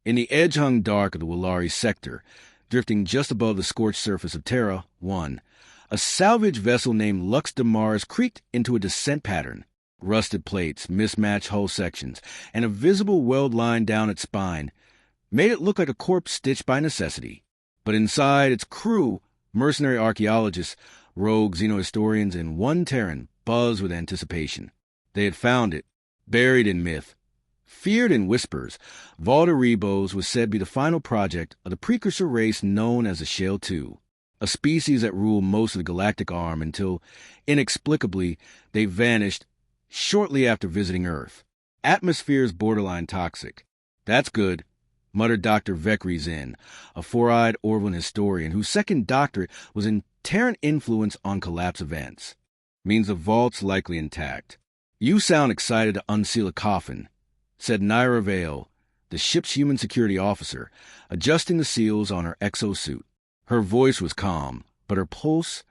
In the edge-hung dark of the Wallari sector, drifting just above the scorched surface of Terra 1, a salvage vessel named Lux de Mars creaked into a descent pattern. Rusted plates, mismatched hull sections, and a visible weld line down its spine made it look like a corpse stitched by necessity. But inside, its crew, mercenary archaeologists, rogue xenohistorians, and one Terran buzzed with anticipation. They had found it, buried in myth. Feared in whispers, Vault Erebos was said to be the final project of the precursor race known as the Shale 2, a species that ruled most of the galactic arm until, inexplicably, they vanished shortly after visiting Earth. Atmosphere's borderline toxic. That's good, muttered Dr. Vekri Zin, a four-eyed Orville historian whose second doctorate was in Terran influence on collapse events. Means the vault's likely intact. You sound excited to unseal a coffin, said Nyra Vale, the ship's human security officer, adjusting the seals on her exosuit. Her voice was calm, but her pulse,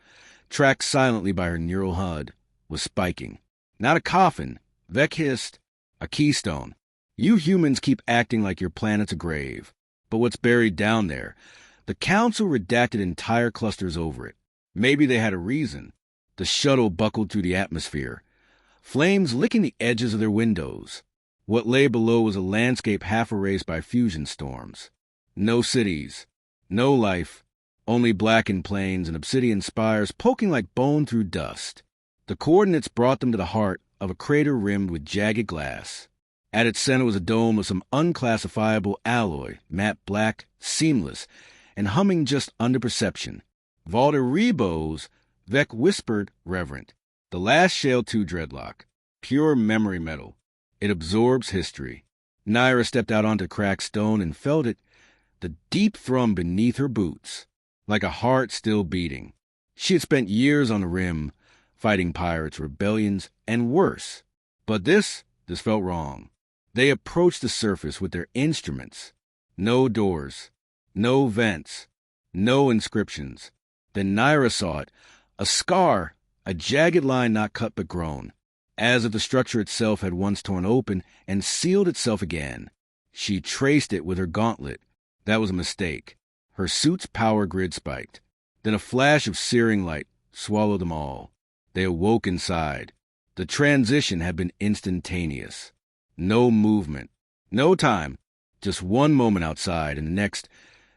tracked silently by her neural HUD, was spiking. Not a coffin, Vec hissed. A keystone. You humans keep acting like your planet's a grave. But what's buried down there? The Council redacted entire clusters over it. Maybe they had a reason. The shuttle buckled through the atmosphere, flames licking the edges of their windows. What lay below was a landscape half erased by fusion storms. No cities, no life, only blackened plains and obsidian spires poking like bone through dust. The coordinates brought them to the heart of a crater rimmed with jagged glass. At its center was a dome of some unclassifiable alloy, matte black, seamless, and humming just under perception. Vault Erebos, Vec whispered, reverent. The last Shale 2 dreadlock. Pure memory metal. It absorbs history. Nyra stepped out onto cracked stone and felt it, the deep thrum beneath her boots, like a heart still beating. She had spent years on the rim, fighting pirates, rebellions, and worse. But this felt wrong. They approached the surface with their instruments. No doors, no vents, no inscriptions. Then Nyra saw it, a scar, a jagged line not cut but grown, as if the structure itself had once torn open and sealed itself again. She traced it with her gauntlet. That was a mistake. Her suit's power grid spiked. Then a flash of searing light swallowed them all. They awoke inside. The transition had been instantaneous. No movement, no time, just one moment outside, and the next,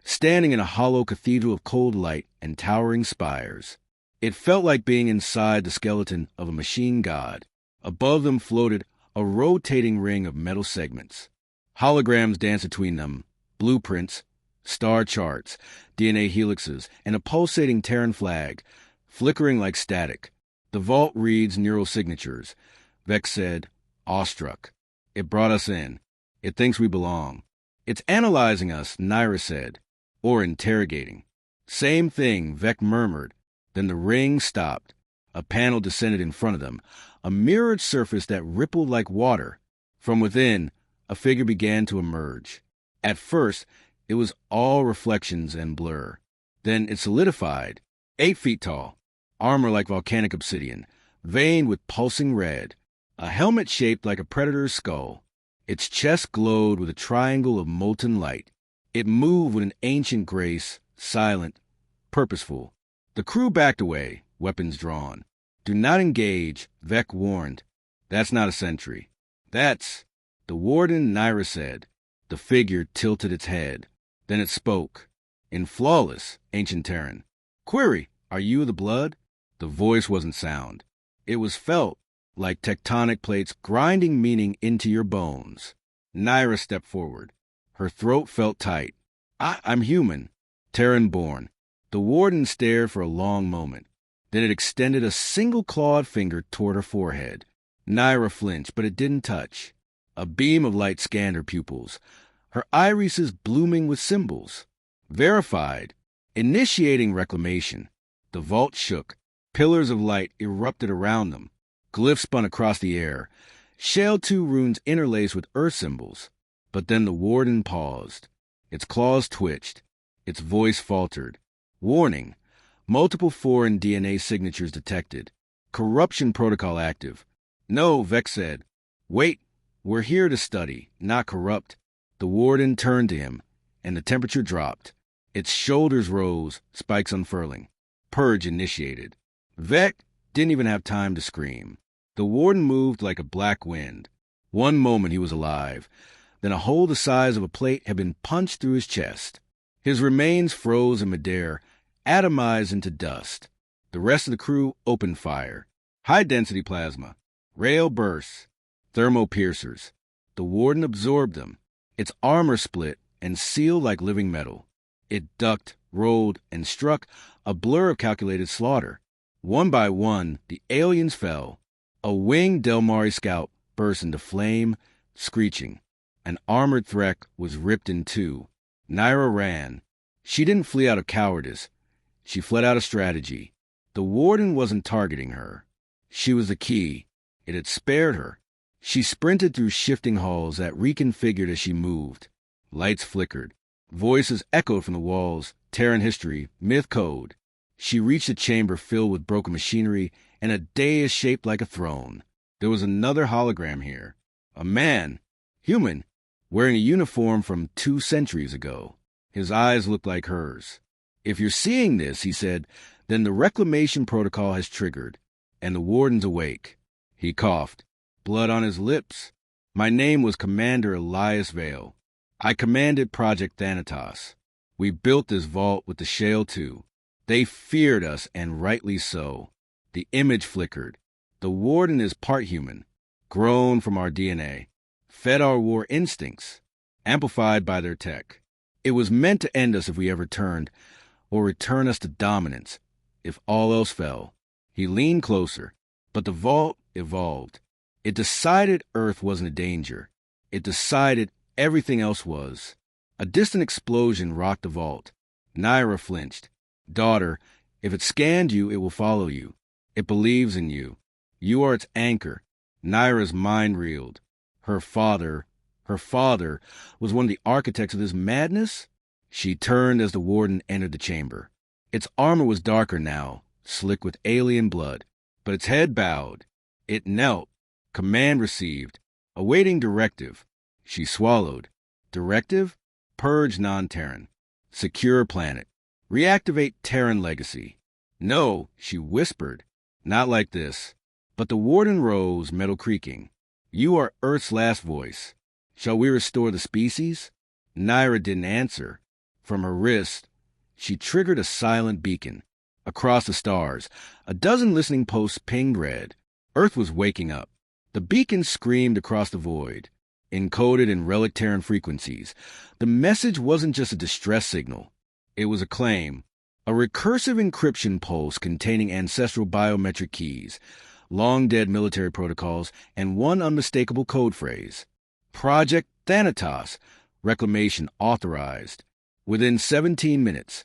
standing in a hollow cathedral of cold light and towering spires. It felt like being inside the skeleton of a machine god. Above them floated a rotating ring of metal segments. Holograms danced between them, blueprints, star charts, DNA helixes, and a pulsating Terran flag, flickering like static. The vault reads neural signatures, Vex said, awestruck. It brought us in. It thinks we belong. It's analyzing us, Nyra said, or interrogating. Same thing, Vec murmured. Then the ring stopped. A panel descended in front of them, a mirrored surface that rippled like water. From within, a figure began to emerge. At first, it was all reflections and blur. Then it solidified, 8 feet tall, armor like volcanic obsidian, veined with pulsing red, a helmet shaped like a predator's skull. Its chest glowed with a triangle of molten light. It moved with an ancient grace, silent, purposeful. The crew backed away, weapons drawn. Do not engage, Vec warned. That's not a sentry. That's... The Warden, Nyra said. The figure tilted its head. Then it spoke. In flawless, ancient Terran. Query, are you the blood? The voice wasn't sound. It was felt, like tectonic plates grinding meaning into your bones. Nyra stepped forward. Her throat felt tight. I'm human. Terran-born. The Warden stared for a long moment. Then it extended a single clawed finger toward her forehead. Nyra flinched, but it didn't touch. A beam of light scanned her pupils, her irises blooming with symbols. Verified. Initiating reclamation. The vault shook. Pillars of light erupted around them. Glyphs spun across the air. Shale 2 runes interlaced with earth symbols. But then the Warden paused. Its claws twitched. Its voice faltered. Warning. Multiple foreign DNA signatures detected. Corruption protocol active. No, Vex said. Wait. We're here to study, not corrupt. The warden turned to him, and the temperature dropped. Its shoulders rose, spikes unfurling. Purge initiated. Vec didn't even have time to scream. The warden moved like a black wind. One moment he was alive. Then a hole the size of a plate had been punched through his chest. His remains froze in midair, atomized into dust. The rest of the crew opened fire. High-density plasma, rail bursts, thermo piercers. The warden absorbed them. Its armor split and sealed like living metal. It ducked, rolled, and struck, a blur of calculated slaughter. One by one, the aliens fell. A winged Delmari scout burst into flame, screeching. An armored Threk was ripped in two. Nyra ran. She didn't flee out of cowardice. She fled out of strategy. The warden wasn't targeting her. She was the key. It had spared her. She sprinted through shifting halls that reconfigured as she moved. Lights flickered. Voices echoed from the walls, Terran history, myth code. She reached a chamber filled with broken machinery and a dais shaped like a throne. There was another hologram here. A man, human, wearing a uniform from 2 centuries ago. His eyes looked like hers. "If you're seeing this," he said, "then the reclamation protocol has triggered, and the warden's awake." He coughed, blood on his lips. "My name was Commander Nyra Vale. I commanded Project Thanatos. We built this vault with the Shale too. They feared us, and rightly so." The image flickered. The warden is part human, grown from our DNA, fed our war instincts, amplified by their tech. It was meant to end us if we ever turned, or return us to dominance, if all else fell. He leaned closer, but the vault evolved. It decided Earth wasn't a danger. It decided everything else was. A distant explosion rocked the vault. Nyra flinched. "Daughter, if it scanned you, it will follow you. It believes in you. You are its anchor." Nyra's mind reeled. Her father was one of the architects of this madness? She turned as the warden entered the chamber. Its armor was darker now, slick with alien blood, but its head bowed. It knelt. Command received. Awaiting directive. She swallowed. Directive? Purge non-Terran. Secure planet. Reactivate Terran legacy. "No," she whispered. "Not like this." But the warden rose, metal creaking. "You are Earth's last voice. Shall we restore the species?" Nyra didn't answer. From her wrist, she triggered a silent beacon. Across the stars, a dozen listening posts pinged red. Earth was waking up. The beacon screamed across the void, encoded in relic Terran frequencies. The message wasn't just a distress signal. It was a claim, a recursive encryption pulse containing ancestral biometric keys, long-dead military protocols, and one unmistakable code phrase. Project Thanatos, reclamation authorized. Within 17 minutes,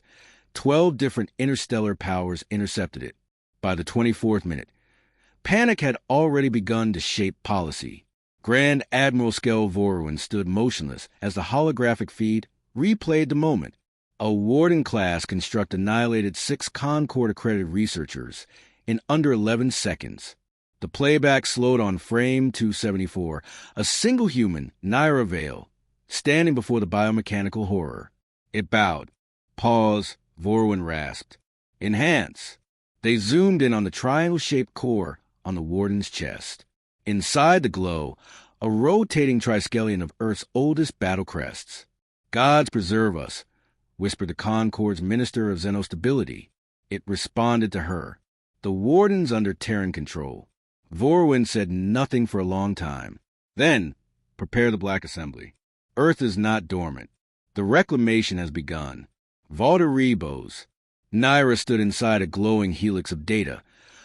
12 different interstellar powers intercepted it. By the 24th minute, panic had already begun to shape policy. Grand Admiral Skell Vorwin stood motionless as the holographic feed replayed the moment. A Warden-class construct annihilated 6 Concord-accredited researchers in under 11 seconds. The playback slowed on frame 274, a single human, Nyra Vale, standing before the biomechanical horror. It bowed. Pause. Vorwin rasped. "Enhance." They zoomed in on the triangle-shaped core on the warden's chest. Inside the glow, a rotating triskelion of Earth's oldest battle crests. "Gods preserve us," whispered the Concord's Minister of Xenostability. It responded to her. "The warden's under Terran control." Vorwin said nothing for a long time. Then, "Prepare the Black Assembly. Earth is not dormant. The reclamation has begun. Vault Erebos." Nyra stood inside a glowing helix of data,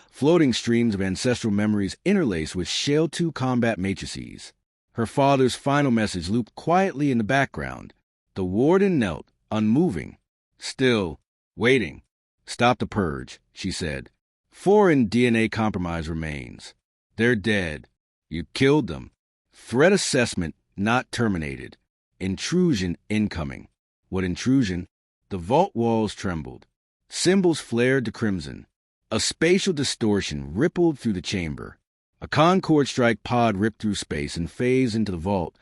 floating streams of ancestral memories interlaced with Shale 2 combat matrices. Her father's final message looped quietly in the background. The warden knelt, unmoving, still, waiting. "Stop the purge," she said. 4 in DNA compromise remains. They're dead. You killed them. Threat assessment not terminated. Intrusion incoming. What intrusion? The vault walls trembled. Symbols flared to crimson. A spatial distortion rippled through the chamber. A Concord strike pod ripped through space and phased into the vault,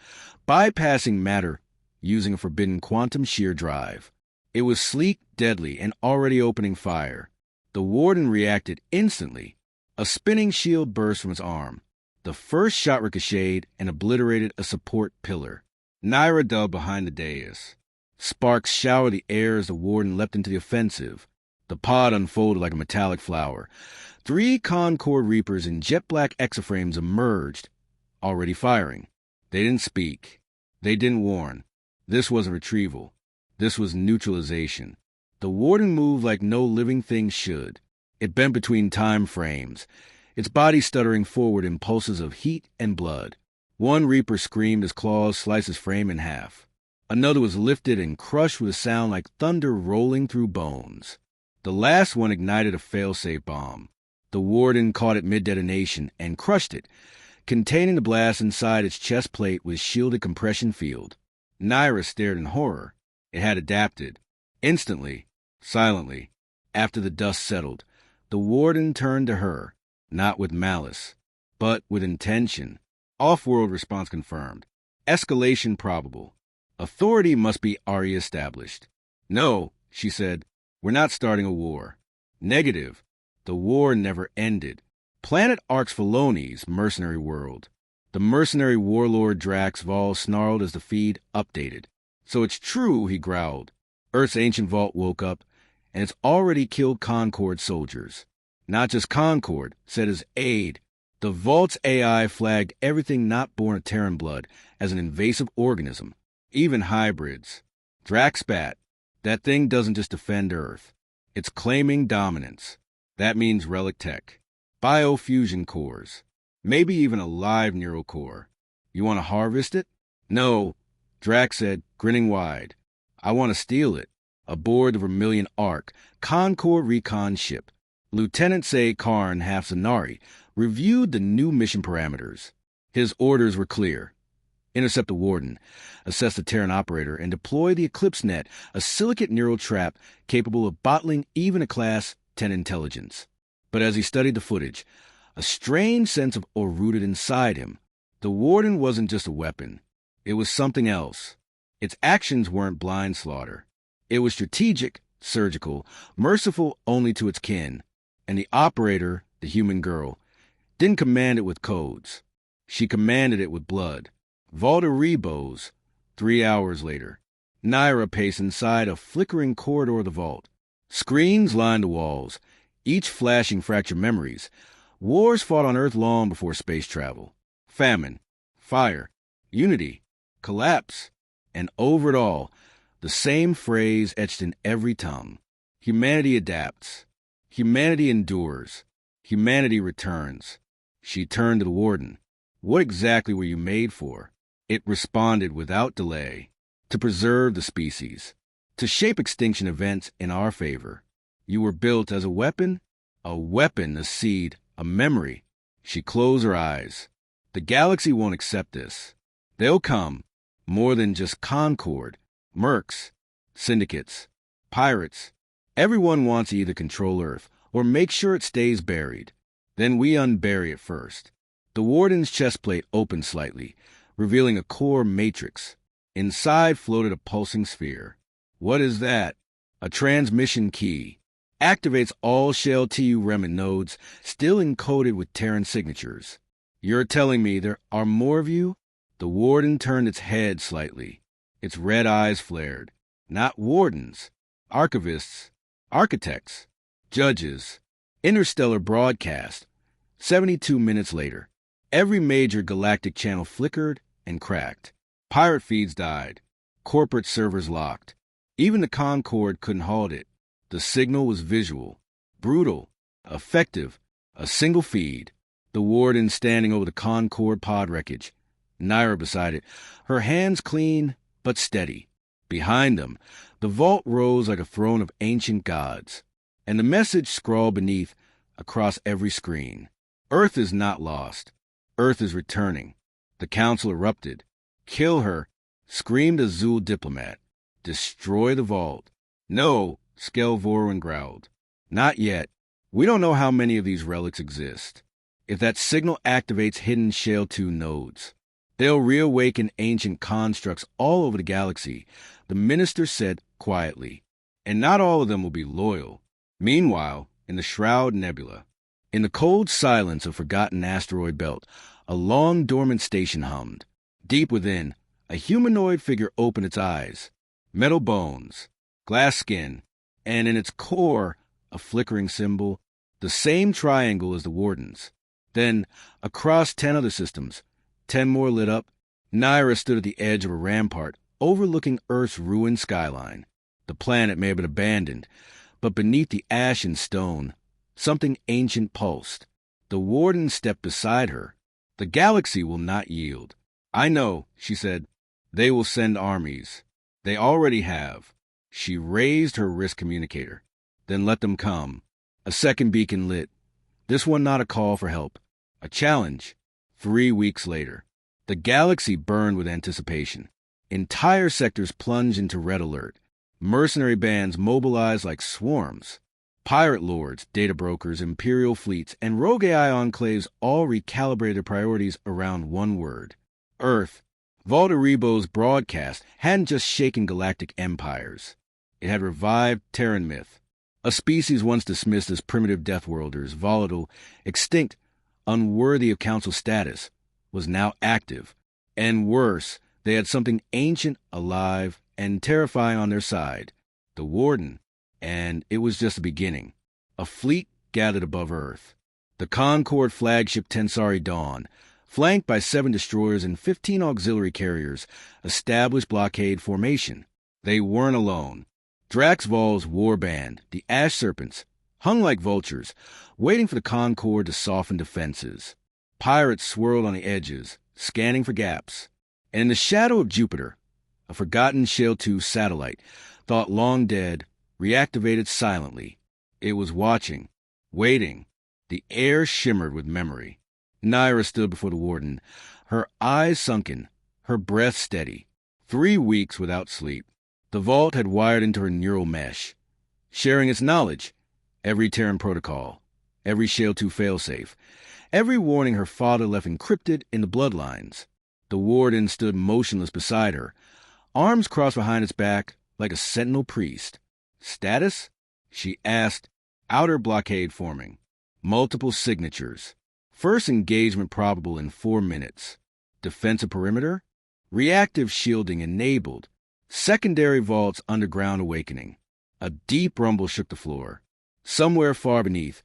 bypassing matter using a forbidden quantum shear drive. It was sleek, deadly, and already opening fire. The Warden reacted instantly. A spinning shield burst from his arm. The first shot ricocheted and obliterated a support pillar. Nyra dove behind the dais. Sparks showered the air as the Warden leapt into the offensive. The pod unfolded like a metallic flower. 3 Concord Reapers in jet-black exoframes emerged, already firing. They didn't speak. They didn't warn. This wasn't retrieval. This was neutralization. The Warden moved like no living thing should. It bent between time frames, its body stuttering forward in pulses of heat and blood. One Reaper screamed as claws sliced his frame in half. Another was lifted and crushed with a sound like thunder rolling through bones. The last one ignited a fail-safe bomb. The Warden caught it mid-detonation and crushed it, containing the blast inside its chest plate with shielded compression field. Nyra stared in horror. It had adapted. Instantly, silently, after the dust settled, the Warden turned to her, not with malice, but with intention. Off-world response confirmed. Escalation probable. Authority must be already established. No, she said, we're not starting a war. Negative. The war never ended. Planet Arx Feloni's mercenary world. The mercenary warlord Drax Vale snarled as the feed updated. So it's true, he growled. Earth's ancient vault woke up, and it's already killed Concord soldiers. Not just Concord, said his aide. The Vault's AI flagged everything not born of Terran blood as an invasive organism, even hybrids. Drax spat. That thing doesn't just defend Earth. It's claiming dominance. That means relic tech. Biofusion cores. Maybe even a live neural core. You want to harvest it? No, Drax said, grinning wide. I want to steal it. Aboard the Vermilion Ark, Concord recon ship. Lieutenant Say Karn Half-Zanari reviewed the new mission parameters. His orders were clear. Intercept the Warden, assess the Terran operator, and deploy the Eclipse Net, a silicate neural trap capable of bottling even a Class 10 intelligence. But as he studied the footage, a strange sense of awe rooted inside him. The Warden wasn't just a weapon. It was something else. Its actions weren't blind slaughter. It was strategic, surgical, merciful only to its kin. And the operator, the human girl, didn't command it with codes. She commanded it with blood. Vault Erebos, 3 hours later. Nyra paced inside a flickering corridor of the vault. Screens lined the walls, each flashing fractured memories. Wars fought on Earth long before space travel. Famine, fire, unity, collapse, and over it all, the same phrase etched in every tongue. Humanity adapts. Humanity endures. Humanity returns. She turned to the Warden. What exactly were you made for? It responded without delay. To preserve the species. To shape extinction events in our favor. You were built as a weapon, a seed, a memory. She closed her eyes. The galaxy won't accept this. They'll come. More than just Concord. Mercs. Syndicates. Pirates. Everyone wants to either control Earth or make sure it stays buried. Then we unbury it first. The Warden's chest plate opened slightly, revealing a core matrix. Inside floated a pulsing sphere. What is that? A transmission key. Activates all Shell TU remnant nodes, still encoded with Terran signatures. You're telling me there are more of you? The Warden turned its head slightly. Its red eyes flared. Not wardens. Archivists. Architects. Judges. Interstellar broadcast. 72 minutes later. Every major galactic channel flickered and cracked. Pirate feeds died. Corporate servers locked. Even the Concord couldn't halt it. The signal was visual, brutal, effective, a single feed. The Warden standing over the Concord pod wreckage. Nyra beside it, her hands clean but steady. Behind them, the vault rose like a throne of ancient gods. And the message scrawled beneath, across every screen. Earth is not lost. Earth is returning. The council erupted. Kill her, screamed a Zul diplomat. Destroy the vault. No, Skelvorin growled. Not yet. We don't know how many of these relics exist. If that signal activates hidden Shell 2 nodes. They'll reawaken ancient constructs all over the galaxy, the minister said quietly. And not all of them will be loyal. Meanwhile, in the Shroud Nebula, in the cold silence of forgotten asteroid belt, a long dormant station hummed. Deep within, a humanoid figure opened its eyes. Metal bones, glass skin, and in its core, a flickering symbol, the same triangle as the Warden's. Then, across 10 other systems, 10 more lit up, Nyra stood at the edge of a rampart overlooking Earth's ruined skyline. The planet may have been abandoned, but beneath the ash and stone, something ancient pulsed. The Warden stepped beside her. The galaxy will not yield. I know, she said. They will send armies. They already have. She raised her wrist communicator. Then let them come. A second beacon lit. This one not a call for help. A challenge. 3 weeks later. The galaxy burned with anticipation. Entire sectors plunged into red alert. Mercenary bands mobilized like swarms. Pirate lords, data brokers, imperial fleets, and rogue AI enclaves all recalibrated their priorities around one word. Earth. Vault Erebos' broadcast hadn't just shaken galactic empires. It had revived Terran myth. A species once dismissed as primitive deathworlders, volatile, extinct, unworthy of council status, was now active. And worse, they had something ancient, alive, and terrifying on their side. The Warden. And it was just the beginning. A fleet gathered above Earth. The Concord flagship Tensari Dawn, flanked by 7 destroyers and 15 auxiliary carriers, established blockade formation. They weren't alone. Drax Vol's war band, the Ash Serpents, hung like vultures, waiting for the Concord to soften defenses. Pirates swirled on the edges, scanning for gaps. And in the shadow of Jupiter, a forgotten Shell 2 satellite, thought long dead, reactivated silently. It was watching, waiting. The air shimmered with memory. Nyra stood before the Warden, her eyes sunken, her breath steady. 3 weeks without sleep. The Vault had wired into her neural mesh, sharing its knowledge, every Terran protocol, every Shell 2 failsafe, every warning her father left encrypted in the bloodlines. The Warden stood motionless beside her, arms crossed behind its back like a sentinel priest. Status? She asked. Outer blockade forming. Multiple signatures. First engagement probable in 4 minutes. Defensive perimeter? Reactive shielding enabled. Secondary vaults underground awakening. A deep rumble shook the floor. Somewhere far beneath,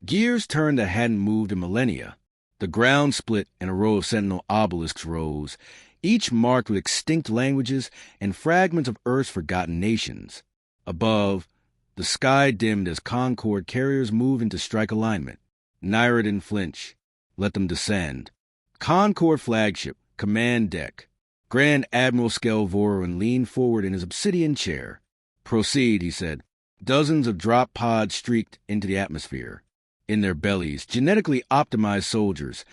gears turned that hadn't moved in millennia. The ground split and a row of sentinel obelisks rose, each marked with extinct languages and fragments of Earth's forgotten nations. Above, the sky dimmed as Concord carriers moved into strike alignment. Nyra didn't flinch. Let them descend. Concord flagship, command deck. Grand Admiral Skelvoran leaned forward in his obsidian chair. Proceed, he said. Dozens of drop pods streaked into the atmosphere. In their bellies, genetically optimized soldiers,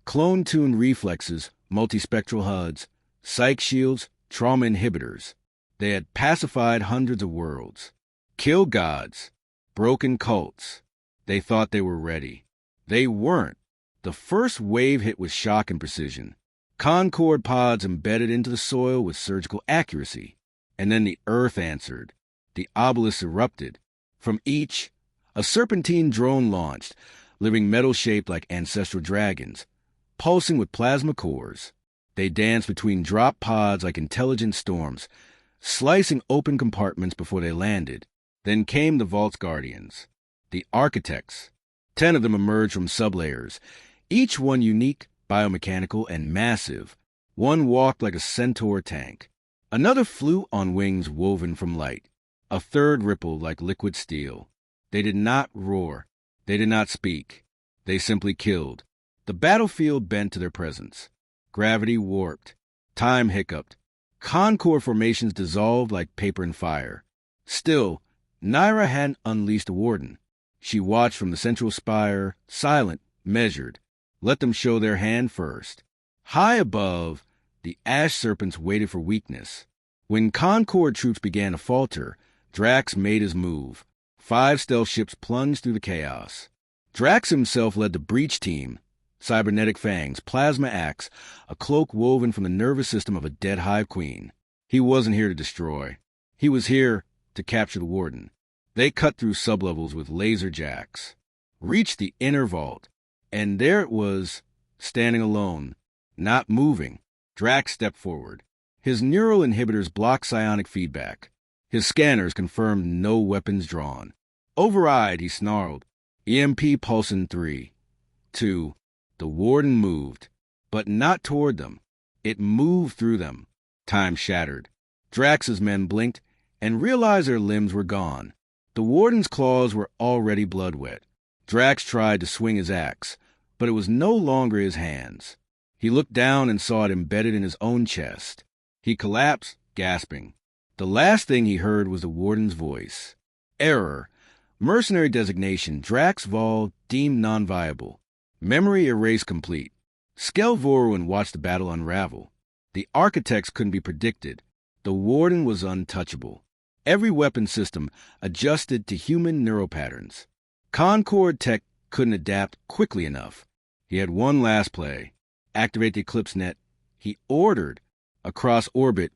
clone-tuned reflexes, multispectral HUDs, psych shields, trauma inhibitors. They had pacified hundreds of worlds. Kill gods. Broken cults. They thought they were ready. They weren't. The first wave hit with shock and precision. Concord pods embedded into the soil with surgical accuracy. And then the Earth answered. The obelisks erupted. From each, a serpentine drone launched, living metal-shaped like ancestral dragons, pulsing with plasma cores. They danced between drop pods like intelligent storms, slicing open compartments before they landed. Then came the Vault's guardians, the architects. 10 of them emerged from sublayers, each one unique, biomechanical, and massive. One walked like a centaur tank. Another flew on wings woven from light. A third rippled like liquid steel. They did not roar. They did not speak. They simply killed. The battlefield bent to their presence. Gravity warped. Time hiccuped. Concord formations dissolved like paper and fire. Still, Nyra hadn't unleashed the Warden. She watched from the central spire, silent, measured. Let them show their hand first. High above, the Ash Serpents waited for weakness. When Concord troops began to falter, Drax made his move. 5 stealth ships plunged through the chaos. Drax himself led the breach team, Cybernetic fangs, plasma axe, a cloak woven from the nervous system of a dead hive queen. He wasn't here to destroy. He was here to capture the Warden. They cut through sublevels with laser jacks, reached the inner vault, and there it was, standing alone, not moving. Drax stepped forward. His neural inhibitors blocked psionic feedback. His scanners confirmed no weapons drawn. Override, he snarled. EMP pulse in 3, 2. The Warden moved, but not toward them. It moved through them. Time shattered. Drax's men blinked and realized their limbs were gone. The Warden's claws were already blood-wet. Drax tried to swing his axe, but it was no longer his hands. He looked down and saw it embedded in his own chest. He collapsed, gasping. The last thing he heard was the Warden's voice. Error. Mercenary designation Drax Vale deemed non-viable. Memory erased complete. Skel Vorwin watched the battle unravel. The architects couldn't be predicted. The Warden was untouchable. Every weapon system adjusted to human neural patterns. Concord Tech couldn't adapt quickly enough. He had one last play. Activate the Eclipse Net. He ordered. Across orbit,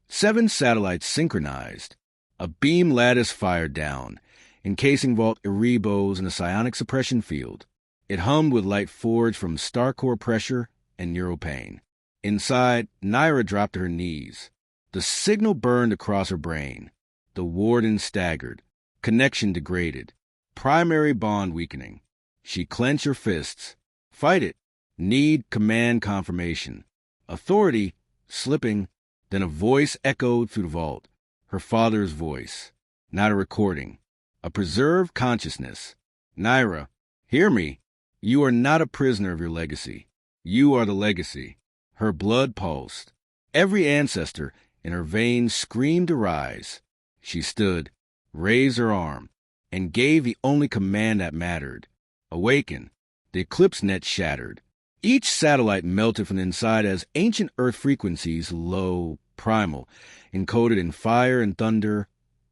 7 satellites synchronized. A beam lattice fired down, encasing Vault Erebos in a psionic suppression field. It hummed with light forged from star core pressure and neural pain. Inside, Nyra dropped to her knees. The signal burned across her brain. The Warden staggered. Connection degraded. Primary bond weakening. She clenched her fists. Fight it. Need command confirmation. Authority slipping. Then a voice echoed through the vault. Her father's voice. Not a recording. A preserved consciousness. Nyra, hear me. You are not a prisoner of your legacy. You are the legacy. Her blood pulsed. Every ancestor in her veins screamed to rise. She stood, raised her arm, and gave the only command that mattered. Awaken. The Eclipse Net shattered. Each satellite melted from the inside as ancient Earth frequencies, low, primal, encoded in fire and thunder,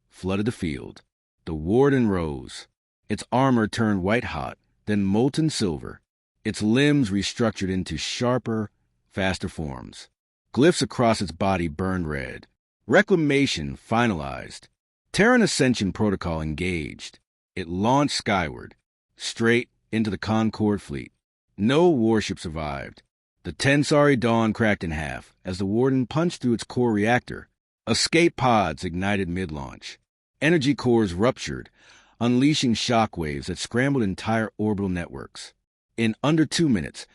flooded the field. The Warden rose. Its armor turned white-hot, then molten silver. Its limbs restructured into sharper, faster forms. Glyphs across its body burned red. Reclamation finalized. Terran Ascension Protocol engaged. It launched skyward, straight into the Concord fleet. No warship survived. The Tensari Dawn cracked in half as the Warden punched through its core reactor. Escape pods ignited mid-launch. Energy cores ruptured, unleashing shockwaves that scrambled entire orbital networks. In under 2 minutes,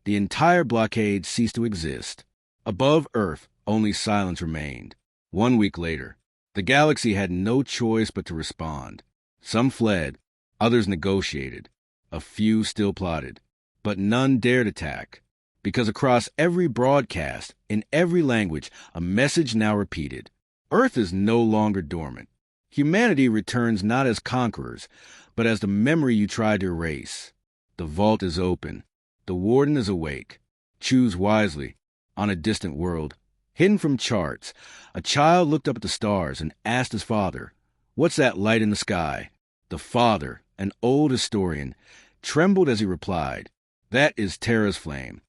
the entire blockade ceased to exist. Above Earth, only silence remained. 1 week later, the galaxy had no choice but to respond. Some fled, others negotiated. A few still plotted, but none dared attack, because across every broadcast, in every language, a message now repeated. Earth is no longer dormant. Humanity returns not as conquerors, but as the memory you tried to erase. The vault is open. The Warden is awake. Choose wisely. On a distant world, hidden from charts, a child looked up at the stars and asked his father, "What's that light in the sky?" The father, an old historian, trembled as he replied, "That is Terra's flame.